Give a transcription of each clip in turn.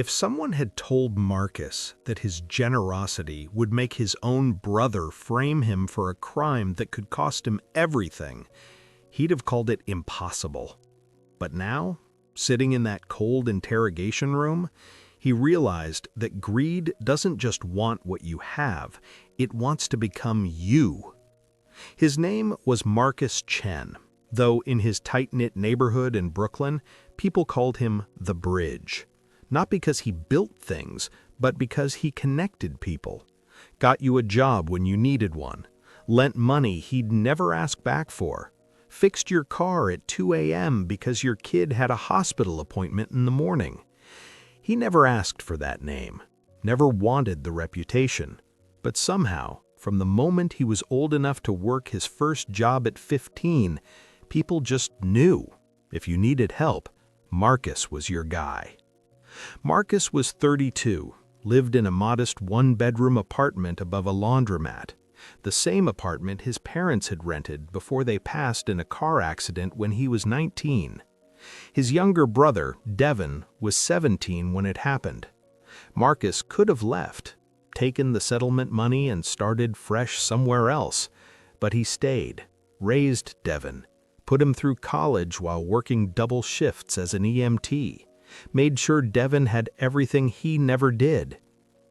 If someone had told Marcus that his generosity would make his own brother frame him for a crime that could cost him everything, he'd have called it impossible. But now, sitting in that cold interrogation room, he realized that greed doesn't just want what you have, it wants to become you. His name was Marcus Chen, though in his tight-knit neighborhood in Brooklyn, people called him the Bridge. Not because he built things, but because he connected people. Got you a job when you needed one. Lent money he'd never ask back for. Fixed your car at 2 a.m. because your kid had a hospital appointment in the morning. He never asked for that name, never wanted the reputation. But somehow, from the moment he was old enough to work his first job at 15, people just knew. If you needed help, Marcus was your guy. Marcus was 32, lived in a modest one-bedroom apartment above a laundromat, the same apartment his parents had rented before they passed in a car accident when he was 19. His younger brother, Devin, was 17 when it happened. Marcus could have left, taken the settlement money and started fresh somewhere else, but he stayed, raised Devin, put him through college while working double shifts as an EMT. Made sure Devin had everything he never did.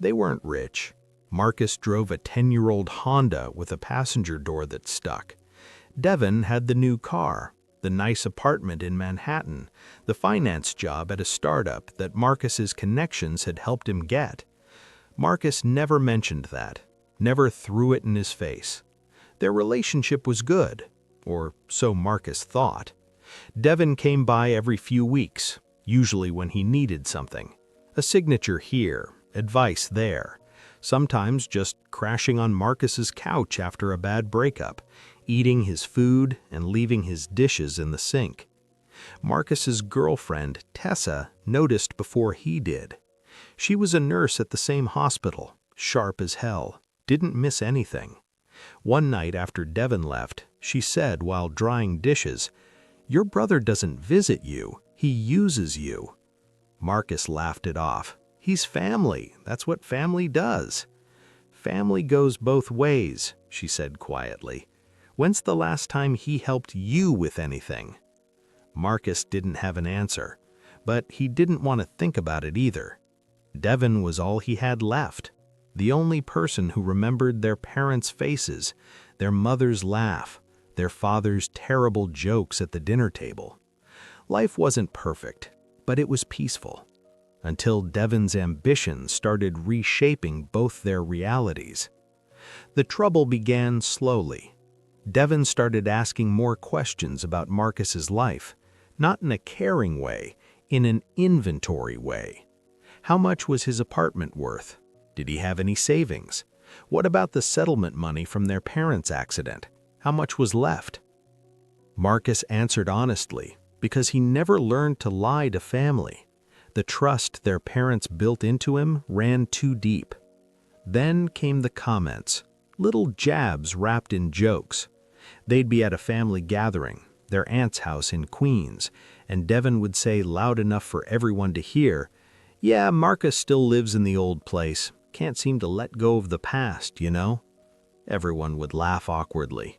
They weren't rich. Marcus drove a 10-year-old Honda with a passenger door that stuck. Devin had the new car, the nice apartment in Manhattan, the finance job at a startup that Marcus's connections had helped him get. Marcus never mentioned that, never threw it in his face. Their relationship was good, or so Marcus thought. Devin came by every few weeks, usually when he needed something. A signature here, advice there. Sometimes just crashing on Marcus's couch after a bad breakup, eating his food and leaving his dishes in the sink. Marcus's girlfriend, Tessa, noticed before he did. She was a nurse at the same hospital, sharp as hell, didn't miss anything. One night after Devin left, she said while drying dishes, "Your brother doesn't visit you. He uses you." Marcus laughed it off. "He's family. That's what family does." "Family goes both ways," she said quietly. "When's the last time he helped you with anything?" Marcus didn't have an answer, but he didn't want to think about it either. Devin was all he had left, the only person who remembered their parents' faces, their mother's laugh, their father's terrible jokes at the dinner table. Life wasn't perfect, but it was peaceful, until Devin's ambition started reshaping both their realities. The trouble began slowly. Devin started asking more questions about Marcus's life, not in a caring way, in an inventory way. How much was his apartment worth? Did he have any savings? What about the settlement money from their parents' accident? How much was left? Marcus answered honestly, because he never learned to lie to family. The trust their parents built into him ran too deep. Then came the comments, little jabs wrapped in jokes. They'd be at a family gathering, their aunt's house in Queens, and Devin would say loud enough for everyone to hear, "Yeah, Marcus still lives in the old place. Can't seem to let go of the past, you know?" Everyone would laugh awkwardly.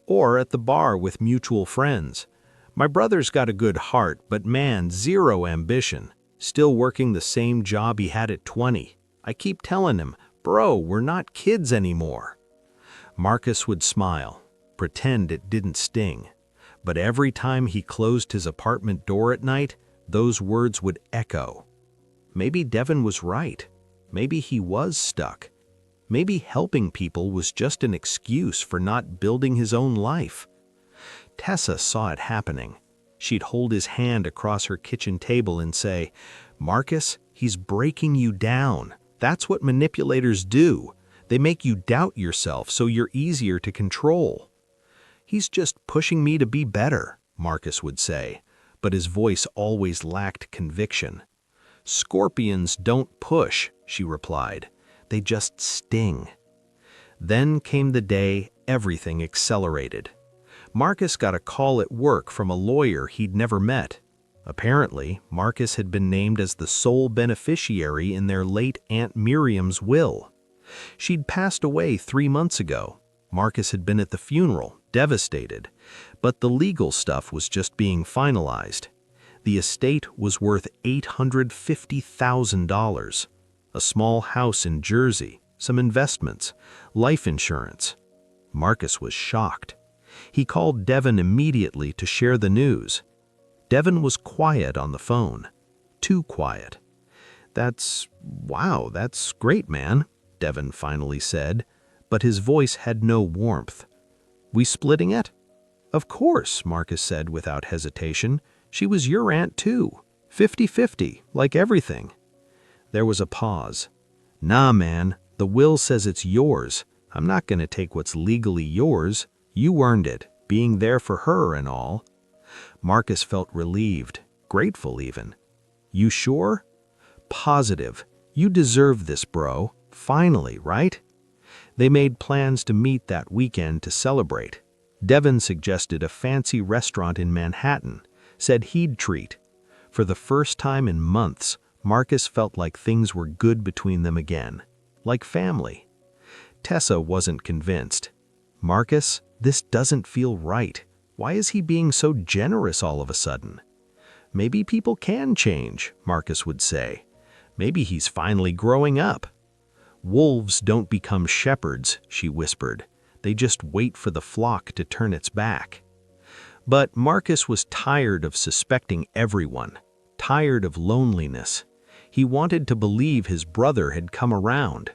Or at the bar with mutual friends. "My brother's got a good heart, but man, zero ambition. Still working the same job he had at 20. I keep telling him, bro, we're not kids anymore." Marcus would smile, pretend it didn't sting. But every time he closed his apartment door at night, those words would echo. Maybe Devin was right. Maybe he was stuck. Maybe helping people was just an excuse for not building his own life. Tessa saw it happening. She'd hold his hand across her kitchen table and say, "Marcus, he's breaking you down. That's what manipulators do. They make you doubt yourself so you're easier to control." "He's just pushing me to be better," Marcus would say, but his voice always lacked conviction. "Scorpions don't push," she replied. "They just sting." Then came the day everything accelerated. Marcus got a call at work from a lawyer he'd never met. Apparently, Marcus had been named as the sole beneficiary in their late Aunt Miriam's will. She'd passed away 3 months ago. Marcus had been at the funeral, devastated, but the legal stuff was just being finalized. The estate was worth $850,000. A small house in Jersey, some investments, life insurance. Marcus was shocked. He called Devin immediately to share the news. Devin was quiet on the phone. Too quiet. Wow, that's great, man," Devin finally said, but his voice had no warmth. "We splitting it?" "Of course," Marcus said without hesitation. "She was your aunt too. 50-50, like everything." There was a pause. "Nah, man, the will says it's yours. I'm not going to take what's legally yours. You earned it, being there for her and all." Marcus felt relieved, grateful even. "You sure?" "Positive. You deserve this, bro. Finally, right?" They made plans to meet that weekend to celebrate. Devin suggested a fancy restaurant in Manhattan, said he'd treat. For the first time in months, Marcus felt like things were good between them again, like family. Tessa wasn't convinced. "Marcus, this doesn't feel right. Why is he being so generous all of a sudden?" "Maybe people can change," Marcus would say. "Maybe he's finally growing up." "Wolves don't become shepherds," she whispered. "They just wait for the flock to turn its back." But Marcus was tired of suspecting everyone, tired of loneliness. He wanted to believe his brother had come around.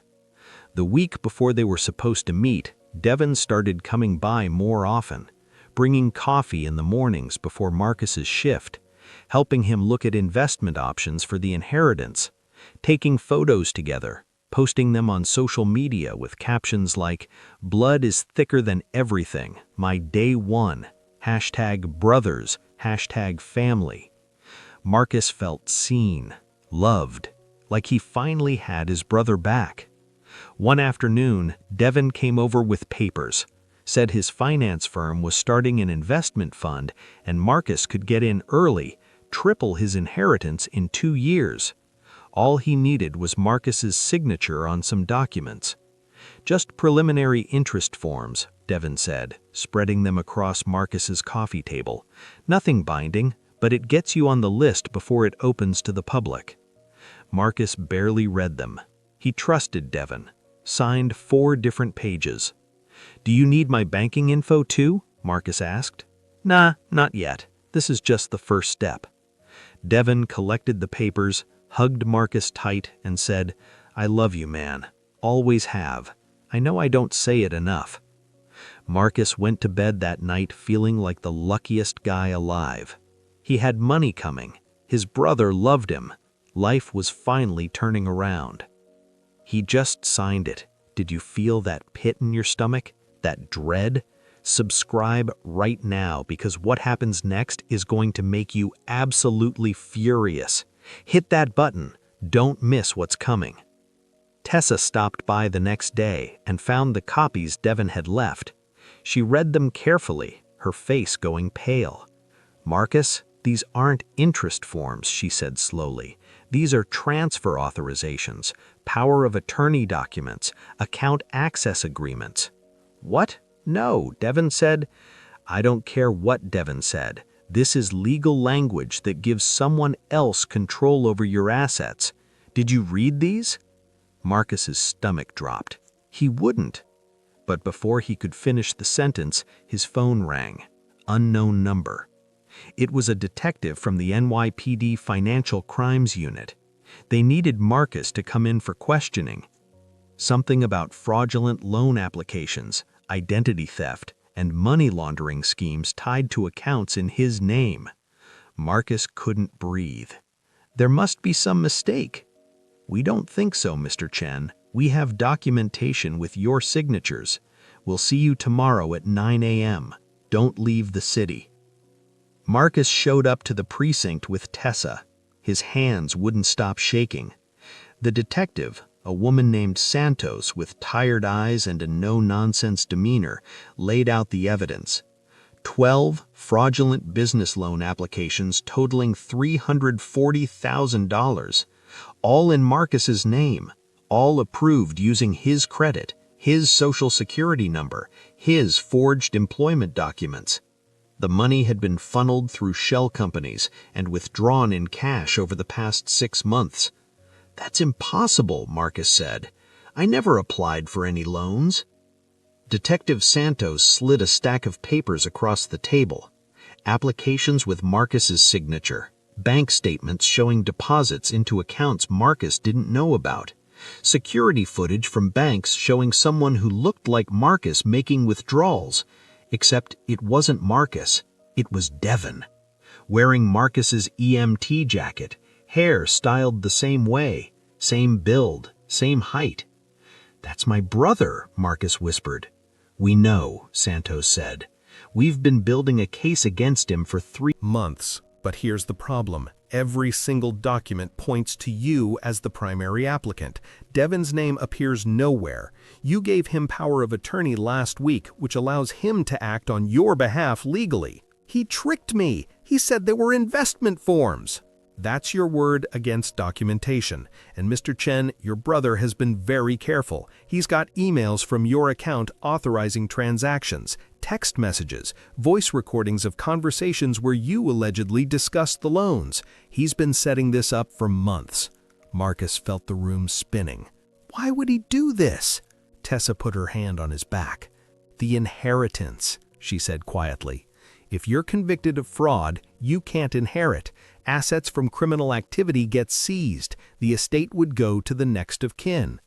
The week before they were supposed to meet, Devin started coming by more often, bringing coffee in the mornings before Marcus's shift, helping him look at investment options for the inheritance, taking photos together, posting them on social media with captions like, "Blood is thicker than everything, my day one, #brothers, #family." Marcus felt seen, loved, like he finally had his brother back. One afternoon, Devin came over with papers, said his finance firm was starting an investment fund and Marcus could get in early, triple his inheritance in 2 years. All he needed was Marcus's signature on some documents. "Just preliminary interest forms," Devin said, spreading them across Marcus's coffee table. "Nothing binding, but it gets you on the list before it opens to the public." Marcus barely read them. He trusted Devin, signed 4 different pages. "Do you need my banking info too?" Marcus asked. "Nah, not yet. This is just the first step." Devin collected the papers, hugged Marcus tight, and said, "I love you, man. Always have. I know I don't say it enough." Marcus went to bed that night feeling like the luckiest guy alive. He had money coming. His brother loved him. Life was finally turning around. He just signed it. Did you feel that pit in your stomach? That dread? Subscribe right now because what happens next is going to make you absolutely furious. Hit that button. Don't miss what's coming. Tessa stopped by the next day and found the copies Devin had left. She read them carefully, her face going pale. "Marcus, these aren't interest forms," she said slowly. "These are transfer authorizations, power of attorney documents, account access agreements." "What?" "No," Devin said. "I don't care what Devin said. This is legal language that gives someone else control over your assets. Did you read these?" Marcus's stomach dropped. He wouldn't. But before he could finish the sentence, his phone rang. Unknown number. It was a detective from the NYPD Financial Crimes Unit. They needed Marcus to come in for questioning. Something about fraudulent loan applications, identity theft, and money laundering schemes tied to accounts in his name. Marcus couldn't breathe. "There must be some mistake." "We don't think so, Mr. Chen. We have documentation with your signatures. We'll see you tomorrow at 9 a.m. Don't leave the city." Marcus showed up to the precinct with Tessa. His hands wouldn't stop shaking. The detective, a woman named Santos with tired eyes and a no-nonsense demeanor, laid out the evidence. 12 fraudulent business loan applications totaling $340,000, all in Marcus's name, all approved using his credit, his social security number, his forged employment documents. The money had been funneled through shell companies and withdrawn in cash over the past 6 months. "That's impossible," Marcus said. "I never applied for any loans." Detective Santos slid a stack of papers across the table. Applications with Marcus's signature, bank statements showing deposits into accounts Marcus didn't know about, security footage from banks showing someone who looked like Marcus making withdrawals, except it wasn't Marcus, it was Devin. Wearing Marcus's EMT jacket, hair styled the same way, same build, same height. "That's my brother," Marcus whispered. "We know," Santos said. "We've been building a case against him for 3 months, but here's the problem. Every single document points to you as the primary applicant. Devin's name appears nowhere. You gave him power of attorney last week, which allows him to act on your behalf legally." "He tricked me. He said they were investment forms." That's your word against documentation. And Mr. Chen, your brother has been very careful. He's got emails from your account authorizing transactions, text messages, voice recordings of conversations where you allegedly discussed the loans. He's been setting this up for months. Marcus felt the room spinning. Why would he do this? Tessa put her hand on his back. "The inheritance," she said quietly. "If you're convicted of fraud, you can't inherit. Assets from criminal activity get seized. The estate would go to the next of kin."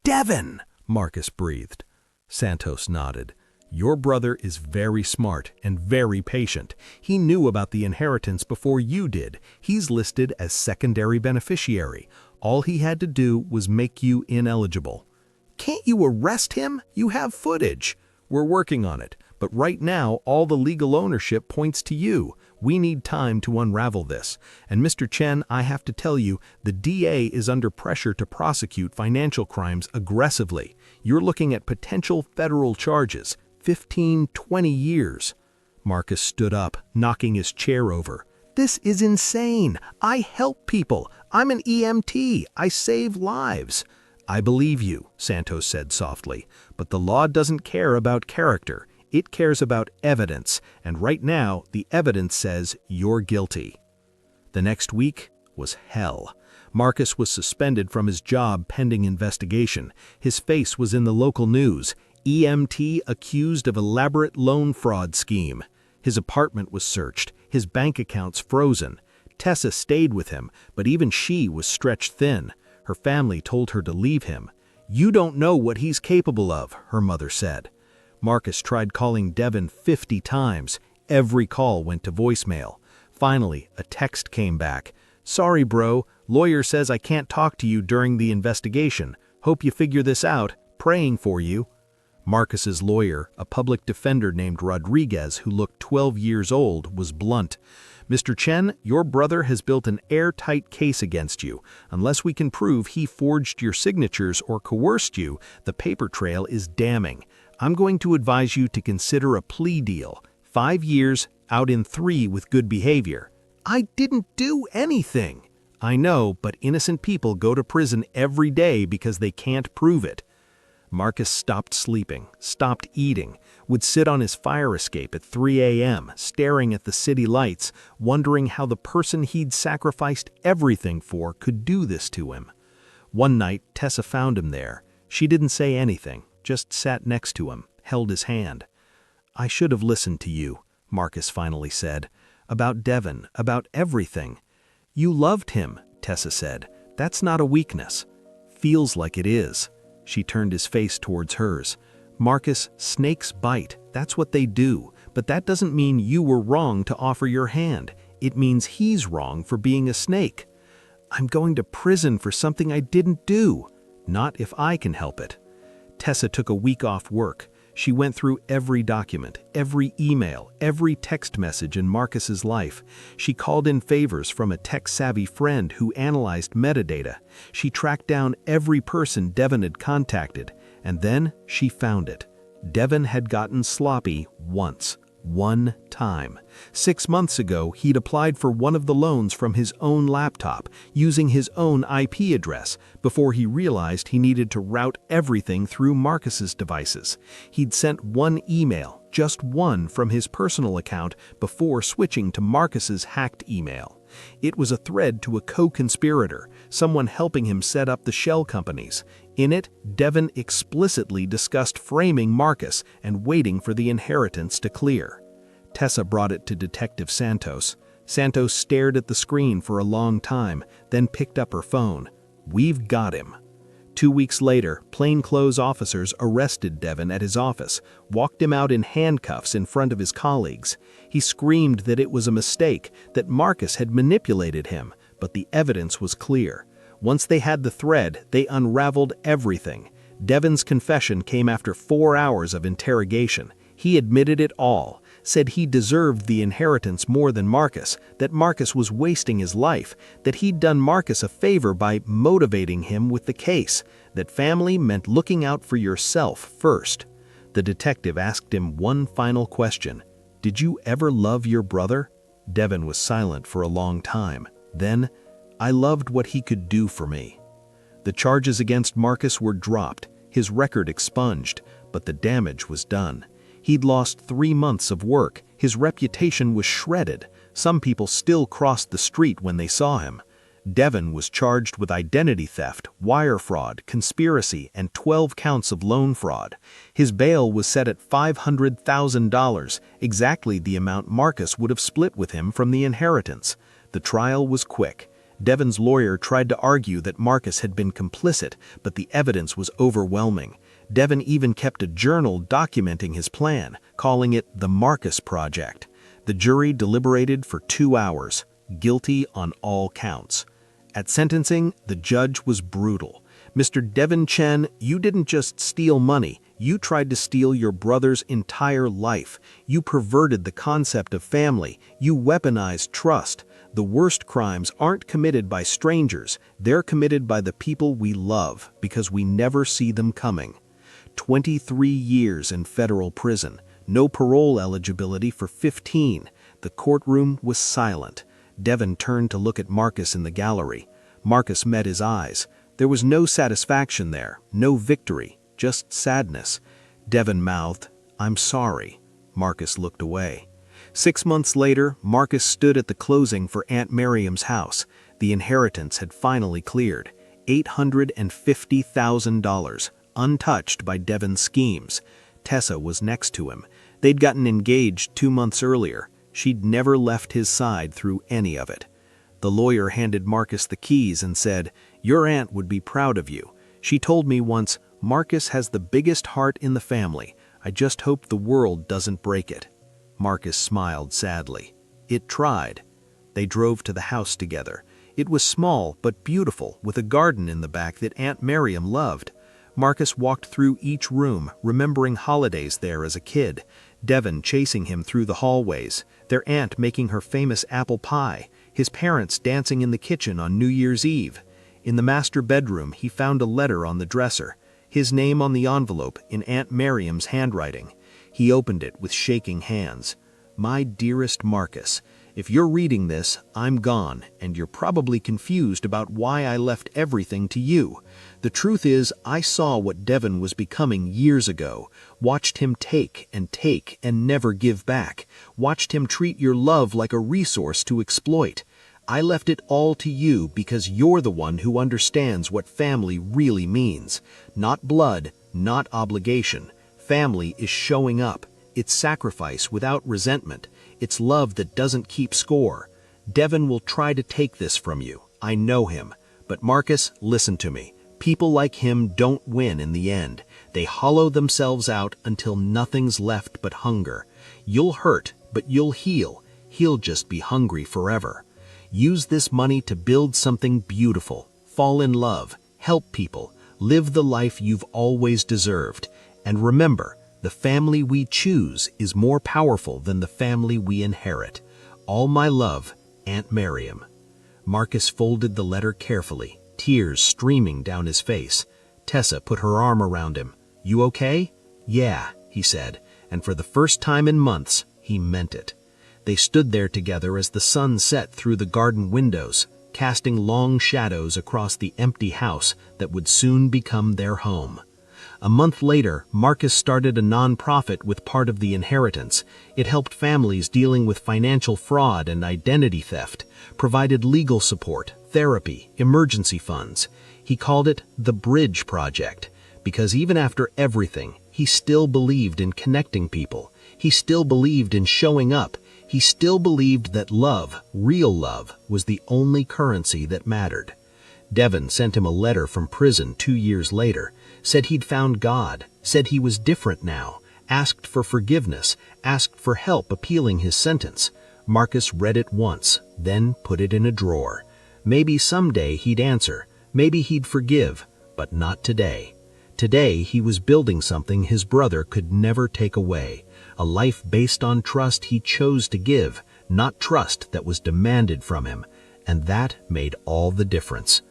"Devin!" Marcus breathed. Santos nodded. "Your brother is very smart and very patient. He knew about the inheritance before you did. He's listed as secondary beneficiary. All he had to do was make you ineligible." "Can't you arrest him? You have footage." "We're working on it. But right now, all the legal ownership points to you. We need time to unravel this. And Mr. Chen, I have to tell you, the DA is under pressure to prosecute financial crimes aggressively. You're looking at potential federal charges, 15, 20 years. Marcus stood up, knocking his chair over. "This is insane. I help people. I'm an EMT. I save lives." "I believe you," Santos said softly, "but the law doesn't care about character. It cares about evidence, and right now, the evidence says you're guilty." The next week was hell. Marcus was suspended from his job pending investigation. His face was in the local news. EMT accused of elaborate loan fraud scheme. His apartment was searched, his bank accounts frozen. Tessa stayed with him, but even she was stretched thin. Her family told her to leave him. "You don't know what he's capable of," her mother said. Marcus tried calling Devin 50 times. Every call went to voicemail. Finally, a text came back. "Sorry, bro. Lawyer says I can't talk to you during the investigation. Hope you figure this out. Praying for you." Marcus's lawyer, a public defender named Rodriguez who looked 12 years old, was blunt. "Mr. Chen, your brother has built an airtight case against you. Unless we can prove he forged your signatures or coerced you, the paper trail is damning. I'm going to advise you to consider a plea deal. 5 years, out in 3 with good behavior." "I didn't do anything." "I know, but innocent people go to prison every day because they can't prove it." Marcus stopped sleeping, stopped eating, would sit on his fire escape at 3 a.m., staring at the city lights, wondering how the person he'd sacrificed everything for could do this to him. One night, Tessa found him there. She didn't say anything, just sat next to him, held his hand. "I should have listened to you," Marcus finally said. "About Devin, about everything." "You loved him," Tessa said. "That's not a weakness." "Feels like it is." She turned his face towards hers. "Marcus, snakes bite. That's what they do. But that doesn't mean you were wrong to offer your hand. It means he's wrong for being a snake." "I'm going to prison for something I didn't do." "Not if I can help it." Tessa took a week off work. She went through every document, every email, every text message in Marcus's life. She called in favors from a tech-savvy friend who analyzed metadata. She tracked down every person Devin had contacted, and then she found it. Devin had gotten sloppy once, One time. 6 months ago, he'd applied for one of the loans from his own laptop, using his own IP address, before he realized he needed to route everything through Marcus's devices. He'd sent one email, just one, from his personal account before switching to Marcus's hacked email. It was a thread to a co-conspirator, someone helping him set up the shell companies. In it, Devin explicitly discussed framing Marcus and waiting for the inheritance to clear. Tessa brought it to Detective Santos. Santos stared at the screen for a long time, then picked up her phone. "We've got him." 2 weeks later, plainclothes officers arrested Devin at his office, walked him out in handcuffs in front of his colleagues. He screamed that it was a mistake, that Marcus had manipulated him, but the evidence was clear. Once they had the thread, they unraveled everything. Devin's confession came after 4 hours of interrogation. He admitted it all, said he deserved the inheritance more than Marcus, that Marcus was wasting his life, that he'd done Marcus a favor by motivating him with the case, that family meant looking out for yourself first. The detective asked him one final question. "Did you ever love your brother?" Devin was silent for a long time. Then, "I loved what he could do for me." The charges against Marcus were dropped, his record expunged, but the damage was done. He'd lost 3 months of work, his reputation was shredded. Some people still crossed the street when they saw him. Devin was charged with identity theft, wire fraud, conspiracy, and 12 counts of loan fraud. His bail was set at $500,000, exactly the amount Marcus would have split with him from the inheritance. The trial was quick. Devin's lawyer tried to argue that Marcus had been complicit, but the evidence was overwhelming. Devin even kept a journal documenting his plan, calling it the Marcus Project. The jury deliberated for 2 hours, guilty on all counts. At sentencing, the judge was brutal. "Mr. Devin Chen, you didn't just steal money, you tried to steal your brother's entire life. You perverted the concept of family, you weaponized trust. The worst crimes aren't committed by strangers, they're committed by the people we love, because we never see them coming." 23 years in federal prison, no parole eligibility for 15. The courtroom was silent. Devin turned to look at Marcus in the gallery. Marcus met his eyes. There was no satisfaction there, no victory, just sadness. Devin mouthed, "I'm sorry." Marcus looked away. 6 months later, Marcus stood at the closing for Aunt Miriam's house. The inheritance had finally cleared. $850,000, untouched by Devin's schemes. Tessa was next to him. They'd gotten engaged 2 months earlier. She'd never left his side through any of it. The lawyer handed Marcus the keys and said, "Your aunt would be proud of you. She told me once, 'Marcus has the biggest heart in the family. I just hope the world doesn't break it.'" Marcus smiled sadly. It tried. They drove to the house together. It was small but beautiful, with a garden in the back that Aunt Miriam loved. Marcus walked through each room, remembering holidays there as a kid. Devin chasing him through the hallways, their aunt making her famous apple pie, his parents dancing in the kitchen on New Year's Eve. In the master bedroom, he found a letter on the dresser, his name on the envelope in Aunt Miriam's handwriting. He opened it with shaking hands. "My dearest Marcus, if you're reading this, I'm gone, and you're probably confused about why I left everything to you. The truth is, I saw what Devin was becoming years ago, watched him take and never give back, watched him treat your love like a resource to exploit. I left it all to you because you're the one who understands what family really means. Not blood, not obligation. Family is showing up. It's sacrifice without resentment. It's love that doesn't keep score. Devin will try to take this from you. I know him. But Marcus, listen to me. People like him don't win in the end. They hollow themselves out until nothing's left but hunger. You'll hurt, but you'll heal. He'll just be hungry forever. Use this money to build something beautiful. Fall in love. Help people. Live the life you've always deserved. And remember, the family we choose is more powerful than the family we inherit. All my love, Aunt Miriam." Marcus folded the letter carefully, tears streaming down his face. Tessa put her arm around him. "You okay?" "Yeah," he said, and for the first time in months, he he meant it. They stood there together as the sun set through the garden windows, casting long shadows across the empty house that would soon become their home. A month later, Marcus started a nonprofit with part of the inheritance. It helped families dealing with financial fraud and identity theft, provided legal support, therapy, emergency funds. He called it the Bridge Project, because even after everything, he still believed in connecting people. He still believed in showing up. He still believed that love, real love, was the only currency that mattered. Devin sent him a letter from prison 2 years later, said he'd found God, said he was different now, asked for forgiveness, asked for help appealing his sentence. Marcus read it once, then put it in a drawer. Maybe someday he'd answer, maybe he'd forgive, but not today. Today he was building something his brother could never take away, a life based on trust he chose to give, not trust that was demanded from him, and that made all the difference.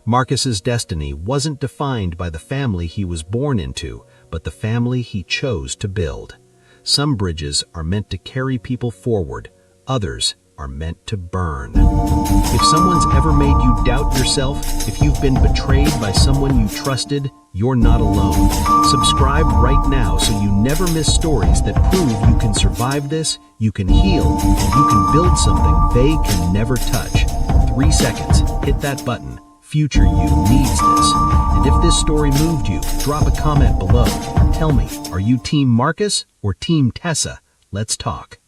Marcus's destiny wasn't defined by the family he was born into, but the family he chose to build. Some bridges are meant to carry people forward, others are meant to burn. If someone's ever made you doubt yourself, if you've been betrayed by someone you trusted, you're not alone. Subscribe right now so you never miss stories that prove you can survive this, you can heal, and you can build something they can never touch. 3 seconds, hit that button. Future you needs this. And if this story moved you, drop a comment below. Tell me, are you Team Marcus or Team Tessa? Let's talk.